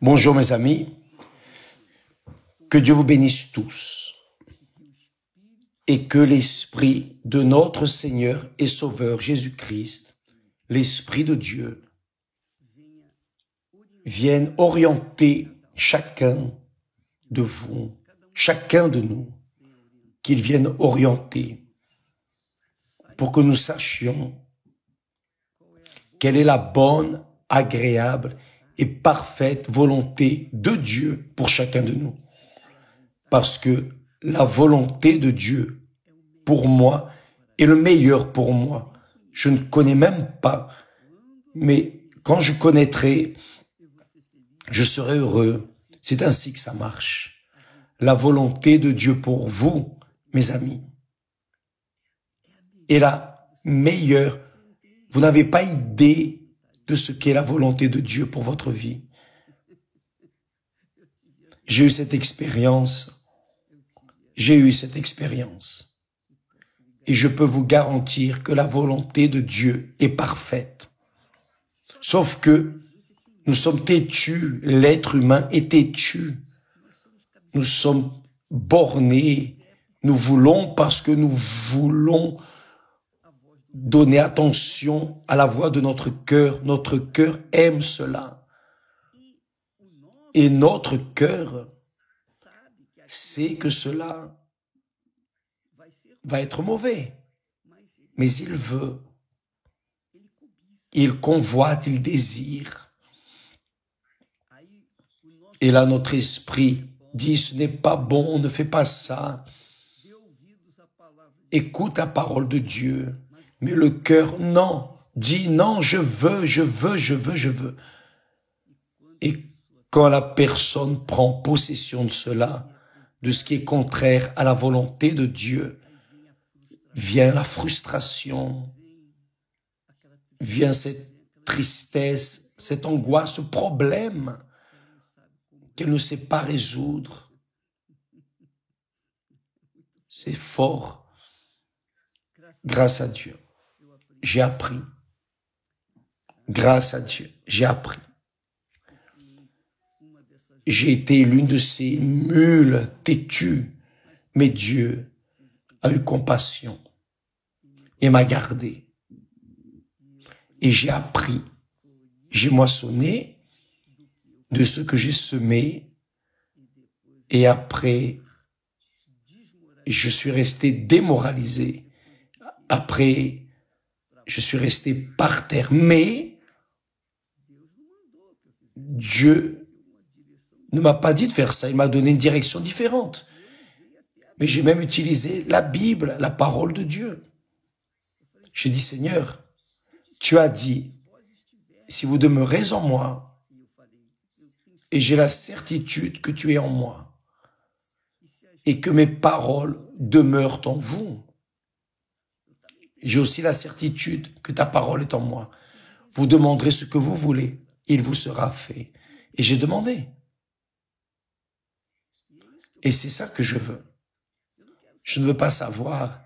Bonjour mes amis, que Dieu vous bénisse tous et que l'Esprit de notre Seigneur et Sauveur Jésus-Christ, l'Esprit de Dieu, vienne orienter chacun de vous, chacun de nous, qu'il vienne orienter pour que nous sachions quelle est la bonne, agréable et parfaite volonté de Dieu pour chacun de nous. Parce que la volonté de Dieu pour moi est le meilleur pour moi. Je ne connais même pas, mais quand je connaîtrai, je serai heureux. C'est ainsi que ça marche. La volonté de Dieu pour vous, mes amis, est la meilleure. Vous n'avez pas idée de ce qu'est la volonté de Dieu pour votre vie. J'ai eu cette expérience. Et je peux vous garantir que la volonté de Dieu est parfaite. Sauf que nous sommes têtus, l'être humain est têtu. Nous sommes bornés. Nous voulons parce que nous voulons donner attention à la voix de notre cœur. Notre cœur aime cela. Et notre cœur sait que cela va être mauvais. Mais il veut. Il convoite, il désire. Et là, notre esprit dit, ce n'est pas bon, ne fais pas ça. Écoute la parole de Dieu. Mais le cœur, non, dit non, je veux. Et quand la personne prend possession de cela, de ce qui est contraire à la volonté de Dieu, vient la frustration, vient cette tristesse, cette angoisse, ce problème qu'elle ne sait pas résoudre. C'est fort. Grâce à Dieu, j'ai appris. Grâce à Dieu, j'ai appris. J'ai été l'une de ces mules têtues, mais Dieu a eu compassion et m'a gardé. Et j'ai appris, j'ai moissonné de ce que j'ai semé, et après, je suis resté démoralisé. Après, je suis resté par terre. Mais Dieu ne m'a pas dit de faire ça. Il m'a donné une direction différente. Mais j'ai même utilisé la Bible, la parole de Dieu. J'ai dit, Seigneur, tu as dit, si vous demeurez en moi, et j'ai la certitude que tu es en moi, et que mes paroles demeurent en vous, j'ai aussi la certitude que ta parole est en moi. Vous demanderez ce que vous voulez, il vous sera fait. Et j'ai demandé. Et c'est ça que je veux. Je ne veux pas savoir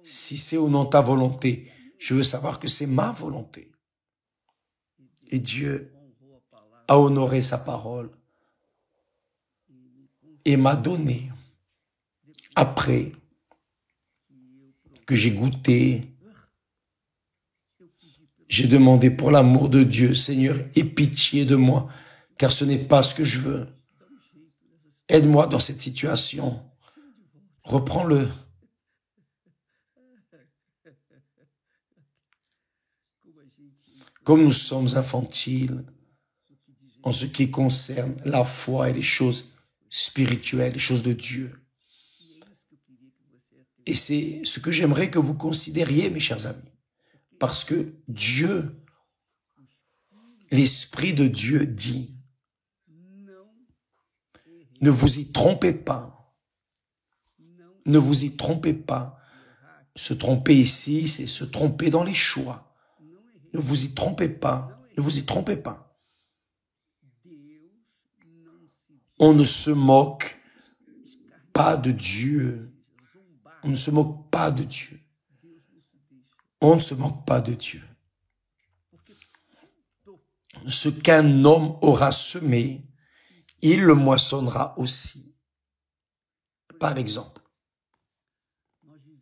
si c'est ou non ta volonté. Je veux savoir que c'est ma volonté. Et Dieu a honoré sa parole et m'a donné, après que j'ai goûté, j'ai demandé pour l'amour de Dieu, Seigneur, aie pitié de moi, car ce n'est pas ce que je veux. Aide-moi dans cette situation. Reprends-le. Comme nous sommes infantiles en ce qui concerne la foi et les choses spirituelles, les choses de Dieu. Et c'est ce que j'aimerais que vous considériez, mes chers amis. Parce que Dieu, l'Esprit de Dieu dit, ne vous y trompez pas. Ne vous y trompez pas. Se tromper ici, c'est se tromper dans les choix. Ne vous y trompez pas. Ne vous y trompez pas. On ne se moque pas de Dieu. On ne se moque pas de Dieu. On ne se moque pas de Dieu. Ce qu'un homme aura semé, il le moissonnera aussi. Par exemple,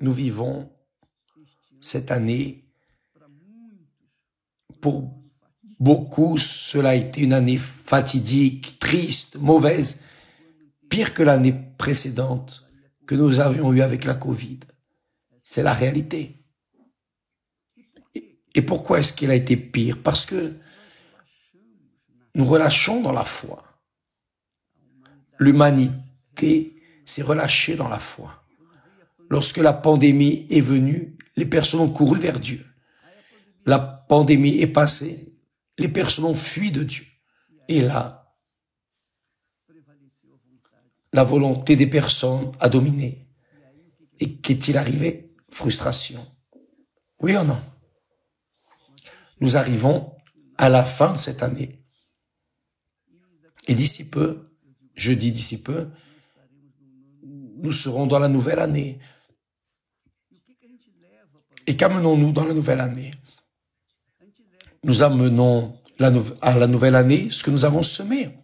nous vivons cette année, pour beaucoup, cela a été une année fatidique, triste, mauvaise, pire que l'année précédente que nous avions eue avec la Covid. C'est la réalité. Et pourquoi est-ce qu'il a été pire? Parce que nous relâchons dans la foi. L'humanité s'est relâchée dans la foi. Lorsque la pandémie est venue, les personnes ont couru vers Dieu. La pandémie est passée, les personnes ont fui de Dieu. Et là, la volonté des personnes a dominé. Et qu'est-il arrivé? Frustration. Oui ou non? Nous arrivons à la fin de cette année. Et d'ici peu, je dis d'ici peu, nous serons dans la nouvelle année. Et qu'amenons-nous dans la nouvelle année? Nous amenons à la nouvelle année ce que nous avons semé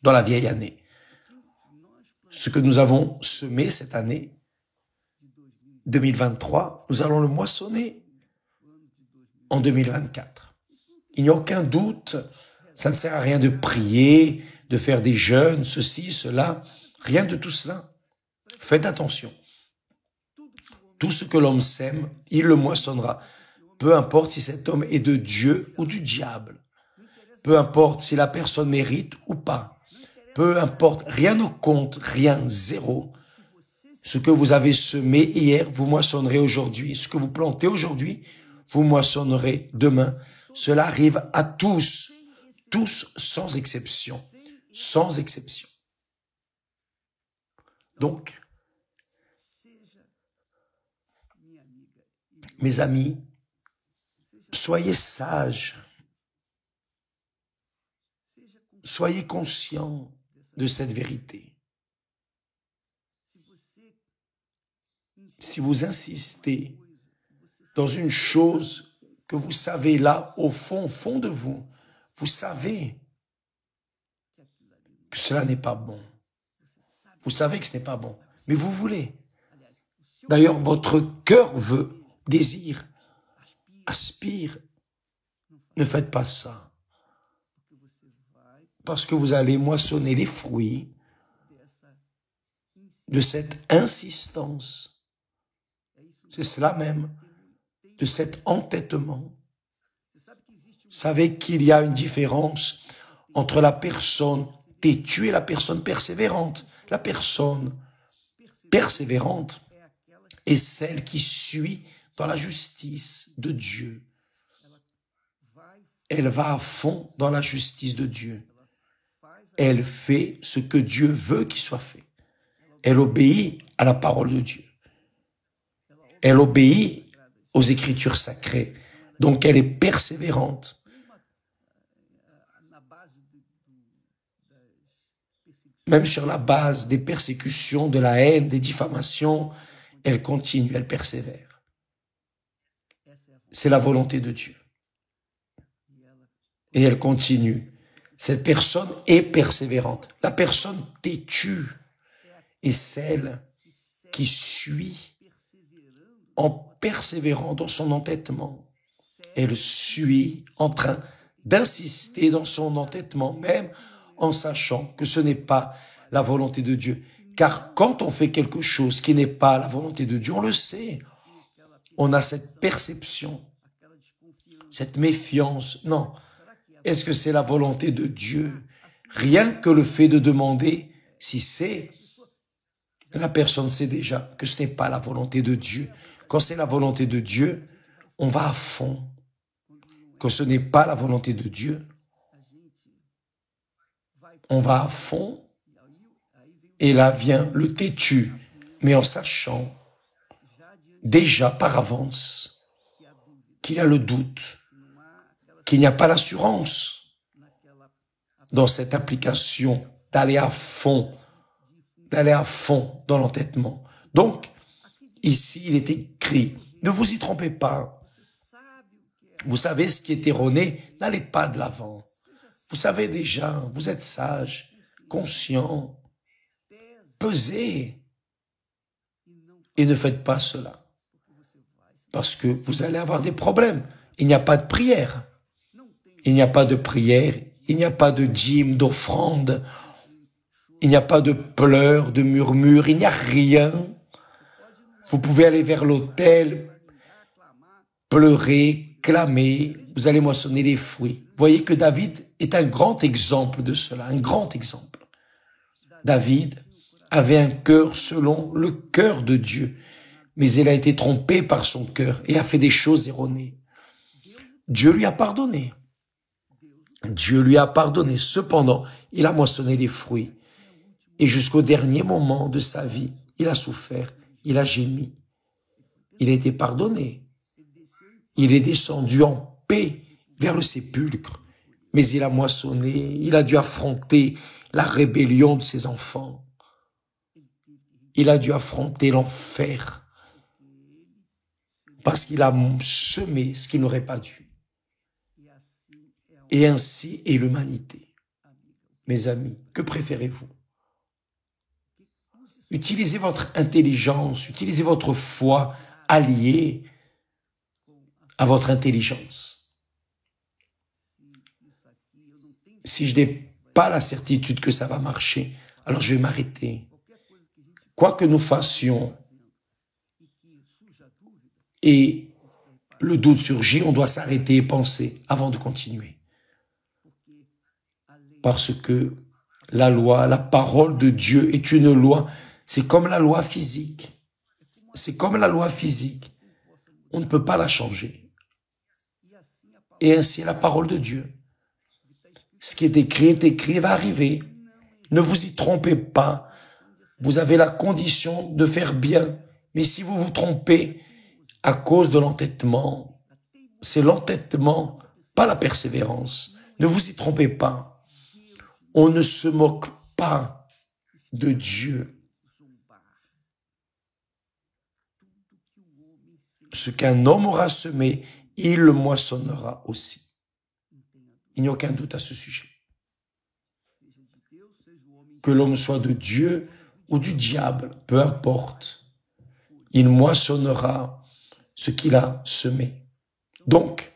dans la vieille année. Ce que nous avons semé cette année, 2023, nous allons le moissonner en 2024. Il n'y a aucun doute, ça ne sert à rien de prier, de faire des jeûnes, ceci, cela, rien de tout cela. Faites attention. Tout ce que l'homme sème, il le moissonnera. Peu importe si cet homme est de Dieu ou du diable. Peu importe si la personne mérite ou pas. Peu importe, rien ne compte, rien, zéro. Ce que vous avez semé hier, vous moissonnerez aujourd'hui. Ce que vous plantez aujourd'hui, vous moissonnerez demain. Cela arrive à tous, tous sans exception, sans exception. Donc, mes amis, soyez sages, soyez conscients de cette vérité. Si vous insistez dans une chose que vous savez là, au fond de vous, vous savez que cela n'est pas bon. Vous savez que ce n'est pas bon, mais vous voulez. D'ailleurs, votre cœur veut, désire, aspire. Ne faites pas ça. Parce que vous allez moissonner les fruits de cette insistance. C'est cela même, de cet entêtement. Vous savez qu'il y a une différence entre la personne têtue et la personne persévérante. La personne persévérante est celle qui suit dans la justice de Dieu. Elle va à fond dans la justice de Dieu. Elle fait ce que Dieu veut qu'il soit fait. Elle obéit à la parole de Dieu. Elle obéit aux Écritures sacrées. Donc elle est persévérante. Même sur la base des persécutions, de la haine, des diffamations, elle continue, elle persévère. C'est la volonté de Dieu. Et elle continue. Cette personne est persévérante. La personne têtue est celle qui suit en persévérant dans son entêtement. Elle suit en train d'insister dans son entêtement, même en sachant que ce n'est pas la volonté de Dieu. Car quand on fait quelque chose qui n'est pas la volonté de Dieu, on le sait. On a cette perception, cette méfiance. Non. Est-ce que c'est la volonté de Dieu? Rien que le fait de demander si c'est, la personne sait déjà que ce n'est pas la volonté de Dieu. Quand c'est la volonté de Dieu, on va à fond. Quand ce n'est pas la volonté de Dieu, on va à fond. Et là vient le têtu, mais en sachant déjà par avance qu'il y a le doute, qu'il n'y a pas l'assurance dans cette application d'aller à fond dans l'entêtement. Donc, ici, il est écrit, ne vous y trompez pas. Vous savez ce qui est erroné, n'allez pas de l'avant. Vous savez déjà, vous êtes sage, conscient, pesez et ne faites pas cela. Parce que vous allez avoir des problèmes. Il n'y a pas de prière. Il n'y a pas de prière. Il n'y a pas de dîme, d'offrande. Il n'y a pas de pleurs, de murmures. Il n'y a rien. Vous pouvez aller vers l'autel, pleurer, clamer. Vous allez moissonner les fruits. Vous voyez que David est un grand exemple de cela. Un grand exemple. David avait un cœur selon le cœur de Dieu. Mais il a été trompé par son cœur et a fait des choses erronées. Dieu lui a pardonné. Dieu lui a pardonné. Cependant, il a moissonné les fruits. Et jusqu'au dernier moment de sa vie, il a souffert, il a gémi. Il a été pardonné. Il est descendu en paix vers le sépulcre. Mais il a moissonné, il a dû affronter la rébellion de ses enfants. Il a dû affronter l'enfer. Parce qu'il a semé ce qu'il n'aurait pas dû. Et ainsi est l'humanité. Mes amis, que préférez-vous? Utilisez votre intelligence, utilisez votre foi alliée à votre intelligence. Si je n'ai pas la certitude que ça va marcher, alors je vais m'arrêter. Quoi que nous fassions, et le doute surgit, on doit s'arrêter et penser avant de continuer. Parce que la loi, la parole de Dieu est une loi. C'est comme la loi physique. C'est comme la loi physique. On ne peut pas la changer. Et ainsi est la parole de Dieu. Ce qui est écrit, va arriver. Ne vous y trompez pas. Vous avez la condition de faire bien. Mais si vous vous trompez, à cause de l'entêtement, c'est l'entêtement, pas la persévérance. Ne vous y trompez pas. On ne se moque pas de Dieu. Ce qu'un homme aura semé, il le moissonnera aussi. Il n'y a aucun doute à ce sujet. Que l'homme soit de Dieu ou du diable, peu importe, il moissonnera ce qu'il a semé. Donc,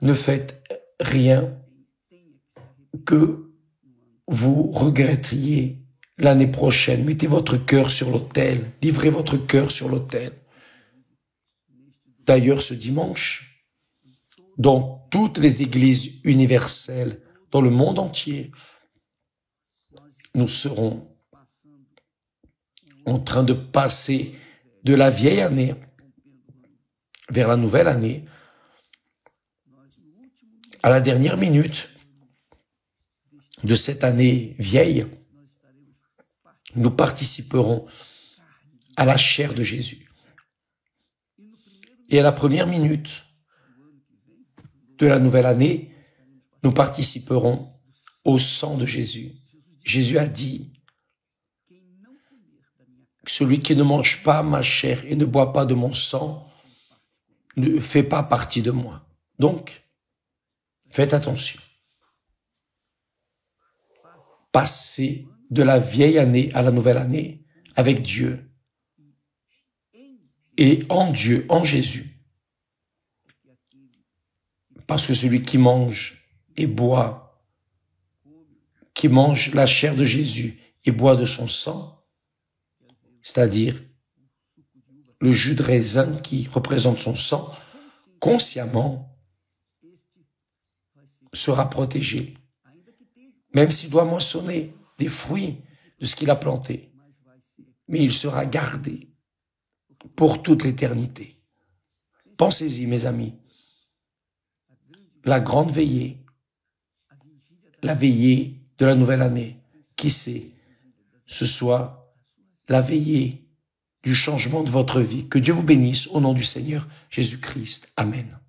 ne faites rien que vous regretteriez l'année prochaine. Mettez votre cœur sur l'autel, livrez votre cœur sur l'autel. D'ailleurs, ce dimanche, dans toutes les églises universelles, dans le monde entier, nous serons en train de passer de la vieille année vers la nouvelle année, à la dernière minute de cette année vieille, nous participerons à la chair de Jésus. Et à la première minute de la nouvelle année, nous participerons au sang de Jésus. Jésus a dit, celui qui ne mange pas ma chair et ne boit pas de mon sang ne fait pas partie de moi. Donc, faites attention. Passez de la vieille année à la nouvelle année avec Dieu et en Dieu, en Jésus. Parce que celui qui mange et boit, qui mange la chair de Jésus et boit de son sang, c'est-à-dire le jus de raisin qui représente son sang, consciemment sera protégé, même s'il doit moissonner des fruits de ce qu'il a planté, mais il sera gardé pour toute l'éternité. Pensez-y, mes amis, la grande veillée, la veillée de la nouvelle année, qui sait, ce soit la veillée du changement de votre vie. Que Dieu vous bénisse au nom du Seigneur Jésus-Christ. Amen.